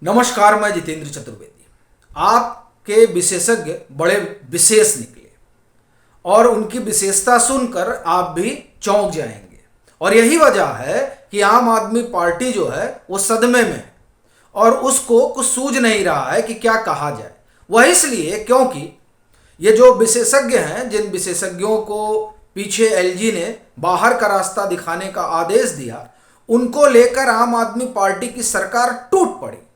नमस्कार, मैं जितेंद्र चतुर्वेदी। आपके विशेषज्ञ बड़े विशेष निकले और उनकी विशेषता सुनकर आप भी चौंक जाएंगे। और यही वजह है कि आम आदमी पार्टी जो है वो सदमे में है और उसको कुछ सूझ नहीं रहा है कि क्या कहा जाए। वह इसलिए क्योंकि ये जो विशेषज्ञ हैं, जिन विशेषज्ञों को पीछे एलजी ने बाहर का रास्ता दिखाने का आदेश दिया, उनको लेकर आम आदमी पार्टी की सरकार टूट पड़ी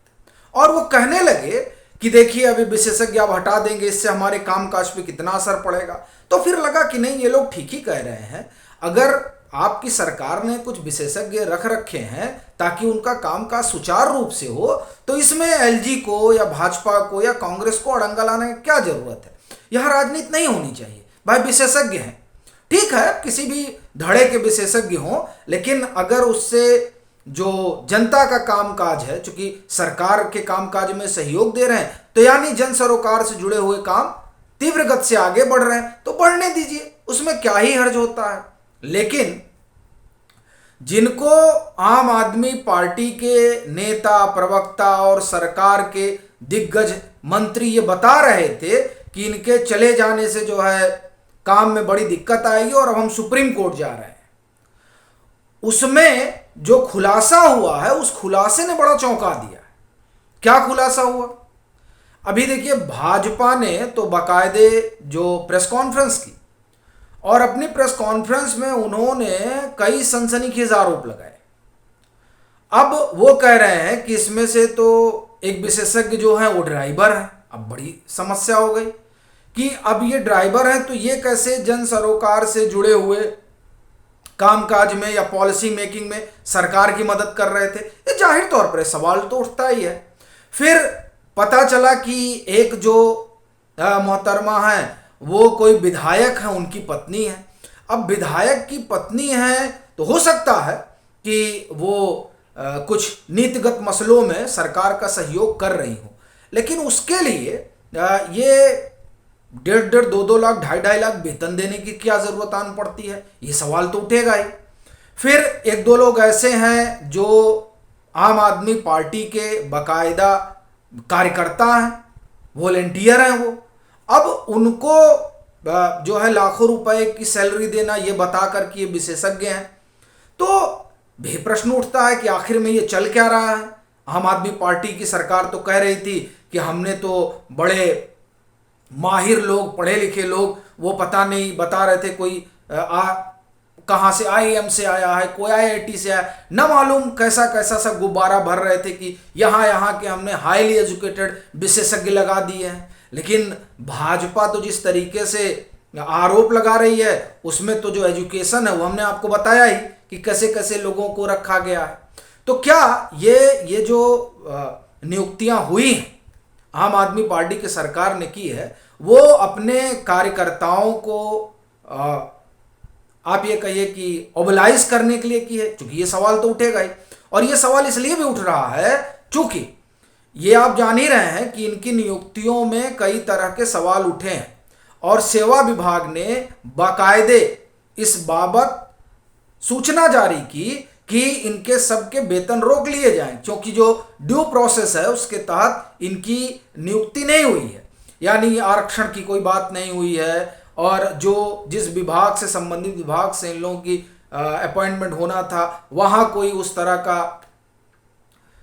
और वो कहने लगे कि देखिए अभी विशेषज्ञ आप हटा देंगे, इससे हमारे कामकाज पे कितना असर पड़ेगा। तो फिर लगा कि नहीं, ये लोग ठीक ही कह रहे हैं। अगर आपकी सरकार ने कुछ विशेषज्ञ रख रखे हैं ताकि उनका कामकाज सुचारू रूप से हो, तो इसमें एलजी को या भाजपा को या कांग्रेस को अड़ंगा लाने की क्या जरूरत है। यह राजनीति नहीं होनी चाहिए। भाई विशेषज्ञ हैं, ठीक है, किसी भी धड़े के विशेषज्ञ हों, लेकिन अगर उससे जो जनता का कामकाज है, चूंकि सरकार के कामकाज में सहयोग दे रहे हैं, तो यानी जन सरोकार से जुड़े हुए काम तीव्र गति से आगे बढ़ रहे हैं, तो बढ़ने दीजिए, उसमें क्या ही हर्ज होता है। लेकिन जिनको आम आदमी पार्टी के नेता, प्रवक्ता और सरकार के दिग्गज मंत्री ये बता रहे थे कि इनके चले जाने से जो है काम में बड़ी दिक्कत आएगी और अब हम सुप्रीम कोर्ट जा रहे हैं, उसमें जो खुलासा हुआ है उस खुलासे ने बड़ा चौंका दिया है। क्या खुलासा हुआ? अभी देखिए, भाजपा ने तो बाकायदे जो प्रेस कॉन्फ्रेंस की और अपनी प्रेस कॉन्फ्रेंस में उन्होंने कई सनसनीखेज आरोप लगाए। अब वो कह रहे हैं कि इसमें से तो एक विशेषज्ञ जो है वो ड्राइवर है। अब बड़ी समस्या हो गई कि अब ये ड्राइवर है तो ये कैसे जन सरोकार से जुड़े हुए कामकाज में या पॉलिसी मेकिंग में सरकार की मदद कर रहे थे। ये जाहिर तौर पर सवाल तो उठता ही है। फिर पता चला कि एक जो मोहतरमा है वो कोई विधायक है, उनकी पत्नी है। अब विधायक की पत्नी है तो हो सकता है कि वो कुछ नीतिगत मसलों में सरकार का सहयोग कर रही हो, लेकिन उसके लिए ये 1.5 2 लाख 2.5 लाख वेतन देने की क्या जरूरत आन पड़ती है, ये सवाल तो उठेगा ही। फिर 1 2 लोग ऐसे हैं जो आम आदमी पार्टी के बाकायदा कार्यकर्ता हैं, वॉलेंटियर हैं वो। अब उनको जो है लाखों रुपए की सैलरी देना, ये बताकर कि ये विशेषज्ञ हैं, तो भी प्रश्न उठता है कि आखिर में ये चल क्या रहा है। आम आदमी पार्टी की सरकार तो कह रही थी कि हमने तो बड़े माहिर लोग, पढ़े लिखे लोग, वो पता नहीं बता रहे थे कोई कहाँ से आईएम से आया है, कोई आईआईटी से आया, न मालूम कैसा कैसा सब गुब्बारा भर रहे थे कि यहाँ के हमने हाईली एजुकेटेड विशेषज्ञ लगा दिए हैं। लेकिन भाजपा तो जिस तरीके से आरोप लगा रही है उसमें तो जो एजुकेशन है वो हमने आपको बताया ही कि कैसे कैसे लोगों को रखा गया है। तो क्या ये जो नियुक्तियां हुई हैं आम आदमी पार्टी की सरकार ने की है, वो अपने कार्यकर्ताओं को आप ये कहिए कि ओबलाइज करने के लिए की है? क्योंकि ये सवाल तो उठेगा ही। और ये सवाल इसलिए भी उठ रहा है क्योंकि ये आप जान ही रहे हैं कि इनकी नियुक्तियों में कई तरह के सवाल उठे हैं और सेवा विभाग ने बाकायदे इस बाबत सूचना जारी की कि इनके सबके वेतन रोक लिए जाएं, क्योंकि जो ड्यू प्रोसेस है उसके तहत इनकी नियुक्ति नहीं हुई है, यानी आरक्षण की कोई बात नहीं हुई है और जो जिस विभाग से संबंधित विभाग से इन लोगों की अपॉइंटमेंट होना था वहां कोई उस तरह का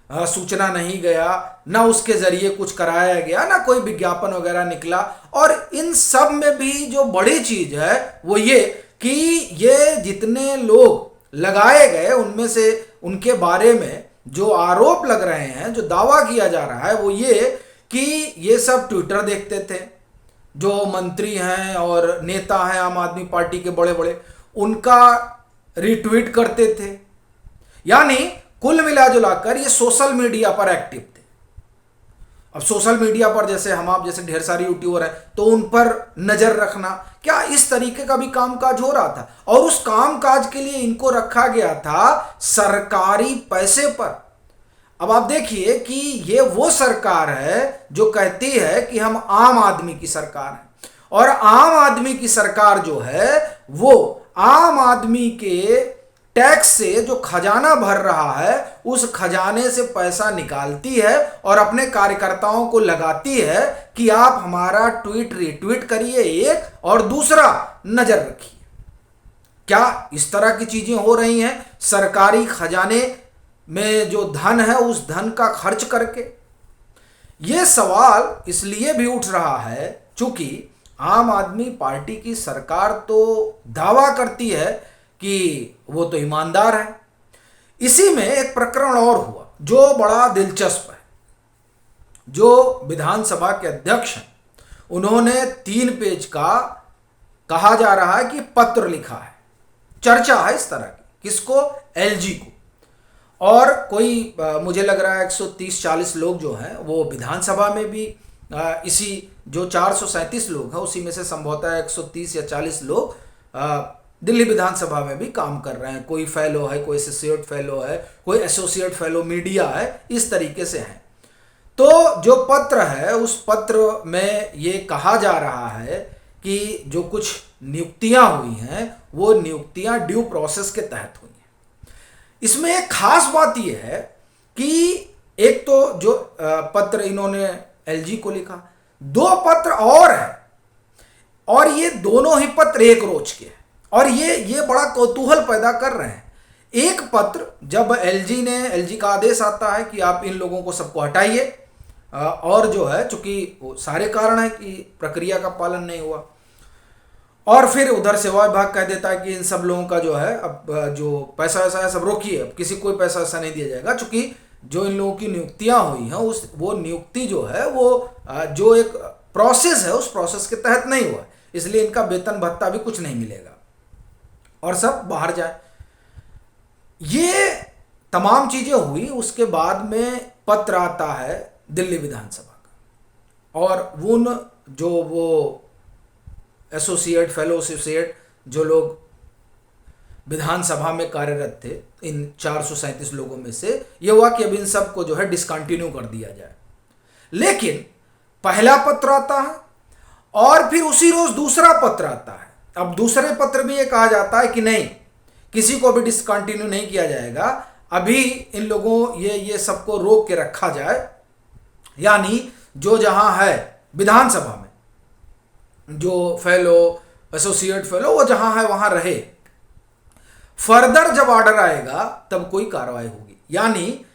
सूचना नहीं गया, ना उसके जरिए कुछ कराया गया, ना कोई विज्ञापन वगैरह निकला। और इन सब में भी जो बड़ी चीज है वो ये कि ये जितने लोग लगाए गए उनमें से उनके बारे में जो आरोप लग रहे हैं, जो दावा किया जा रहा है वो ये कि ये सब ट्विटर देखते थे, जो मंत्री हैं और नेता हैं आम आदमी पार्टी के बड़े बड़े, उनका रिट्वीट करते थे। यानी कुल मिलाजुलाकर ये सोशल मीडिया पर एक्टिव थे। अब सोशल मीडिया पर जैसे हम आप जैसे ढेर सारे यूट्यूबर हैं तो उन पर नजर रखना, क्या इस तरीके का भी कामकाज हो रहा था। और उस कामकाज के लिए इनको रखा गया था सरकारी पैसे पर। अब आप देखिए कि ये वो सरकार है जो कहती है कि हम आम आदमी की सरकार है, और आम आदमी की सरकार जो है वो आम आदमी के टैक्स से जो खजाना भर रहा है उस खजाने से पैसा निकालती है और अपने कार्यकर्ताओं को लगाती है कि आप हमारा ट्वीट रीट्वीट करिए एक, और दूसरा नजर रखिए। क्या इस तरह की चीजें हो रही हैं सरकारी खजाने में जो धन है उस धन का खर्च करके? यह सवाल इसलिए भी उठ रहा है चूंकि आम आदमी पार्टी की सरकार तो दावा करती है कि वो तो ईमानदार है। इसी में एक प्रकरण और हुआ जो बड़ा दिलचस्प है। जो विधानसभा के अध्यक्ष हैं उन्होंने 3 पेज का, कहा जा रहा है कि पत्र लिखा है, चर्चा है इस तरह की, किसको? एलजी को। और कोई मुझे लग रहा है 130-140 लोग जो हैं वो विधानसभा में भी इसी जो 437 लोग हैं उसी में से संभवतः 130 या 40 लोग दिल्ली विधानसभा में भी काम कर रहे हैं। कोई फेलो है, कोई एसोसिएट फेलो है, कोई एसोसिएट फेलो मीडिया है, इस तरीके से है। तो जो पत्र है उस पत्र में ये कहा जा रहा है कि जो कुछ नियुक्तियां हुई हैं वो नियुक्तियां ड्यू प्रोसेस के तहत हुई हैं। इसमें एक खास बात यह है कि एक तो जो पत्र इन्होंने एलजी को लिखा, 2 पत्र और है, और ये दोनों ही पत्र एक रोज के हैं और ये बड़ा कौतूहल पैदा कर रहे हैं। एक पत्र जब एलजी का आदेश आता है कि आप इन लोगों को सबको हटाइए, और जो है चूंकि वो सारे कारण है कि प्रक्रिया का पालन नहीं हुआ, और फिर उधर सेवा विभाग कह देता है कि इन सब लोगों का जो है अब जो पैसा वैसा है सब रोकिए, अब किसी कोई पैसा वैसा नहीं दिया जाएगा, चूंकि जो इन लोगों की नियुक्तियां हुई हैं वो नियुक्ति जो है वो जो एक प्रोसेस है उस प्रोसेस के तहत नहीं हुआ, इसलिए इनका वेतन भत्ता भी कुछ नहीं मिलेगा और सब बाहर जाए। ये तमाम चीजें हुई, उसके बाद में पत्र आता है दिल्ली विधानसभा का, और उन जो वो एसोसिएट फेलो एसोसिएट जो लोग विधानसभा में कार्यरत थे इन 437 लोगों में से ये हुआ कि अब इन सबको जो है डिसकंटिन्यू कर दिया जाए। लेकिन पहला पत्र आता है और फिर उसी रोज दूसरा पत्र आता है। अब दूसरे पत्र में ये कहा जाता है कि नहीं, किसी को भी डिसकंटिन्यू नहीं किया जाएगा, अभी इन लोगों ये सबको रोक के रखा जाए, यानी जो जहां है विधानसभा में जो फेलो एसोसिएट फेलो वो जहां है वहां रहे। फर्दर जब ऑर्डर आएगा तब कोई कार्रवाई होगी। यानी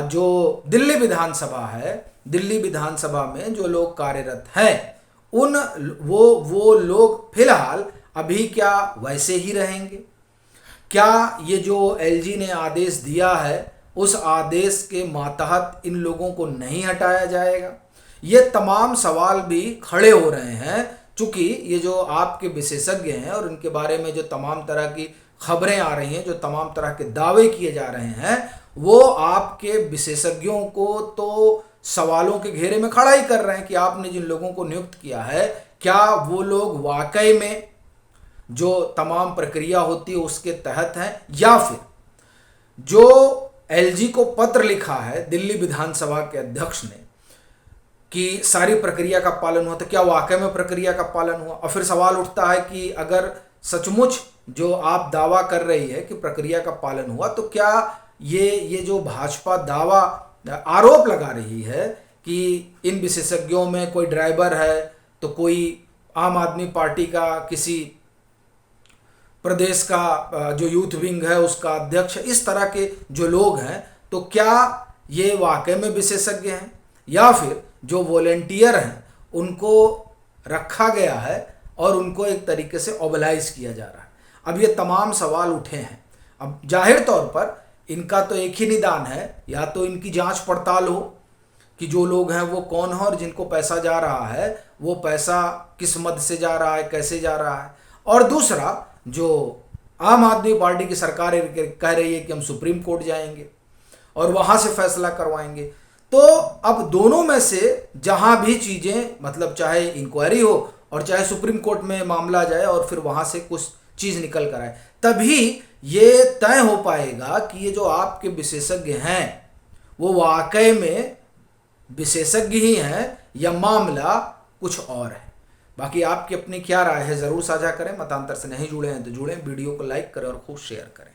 जो दिल्ली विधानसभा है, दिल्ली विधानसभा में जो लोग कार्यरत हैं उन वो लोग फिलहाल अभी क्या वैसे ही रहेंगे? क्या ये जो एलजी ने आदेश दिया है उस आदेश के मातहत इन लोगों को नहीं हटाया जाएगा? ये तमाम सवाल भी खड़े हो रहे हैं, चूंकि ये जो आपके विशेषज्ञ हैं और उनके बारे में जो तमाम तरह की खबरें आ रही हैं, जो तमाम तरह के दावे किए जा रहे हैं, वो आपके विशेषज्ञों को तो सवालों के घेरे में खड़ा ही कर रहे हैं कि आपने जिन लोगों को नियुक्त किया है क्या वो लोग वाकई में जो तमाम प्रक्रिया होती है उसके तहत हैं, या फिर जो एलजी को पत्र लिखा है दिल्ली विधानसभा के अध्यक्ष ने कि सारी प्रक्रिया का पालन हुआ, तो क्या वाकई में प्रक्रिया का पालन हुआ? और फिर सवाल उठता है कि अगर सचमुच जो आप दावा कर रही है कि प्रक्रिया का पालन हुआ, तो क्या ये जो भाजपा दावा आरोप लगा रही है कि इन विशेषज्ञों में कोई ड्राइवर है, तो कोई आम आदमी पार्टी का किसी प्रदेश का जो यूथ विंग है उसका अध्यक्ष, इस तरह के जो लोग हैं, तो क्या ये वाकई में विशेषज्ञ हैं या फिर जो वॉलेंटियर हैं उनको रखा गया है और उनको एक तरीके से ओबलाइज किया जा रहा है? अब ये तमाम सवाल उठे हैं। अब जाहिर तौर पर इनका तो एक ही निदान है, या तो इनकी जांच पड़ताल हो कि जो लोग हैं वो कौन है और जिनको पैसा जा रहा है वो पैसा किस मद से जा रहा है, कैसे जा रहा है, और दूसरा जो आम आदमी पार्टी की सरकार कह रही है कि हम सुप्रीम कोर्ट जाएंगे और वहां से फैसला करवाएंगे। तो अब दोनों में से जहां भी चीजें, मतलब चाहे इंक्वायरी हो और चाहे सुप्रीम कोर्ट में मामला जाए और फिर वहां से कुछ चीज निकल कर आए, तभी ये तय हो पाएगा कि ये जो आपके विशेषज्ञ हैं वो वाकई में विशेषज्ञ ही हैं या मामला कुछ और है। बाकी आपकी अपनी क्या राय है जरूर साझा करें। मतांतर से नहीं जुड़े हैं तो जुड़ें, वीडियो को लाइक करें और खूब शेयर करें।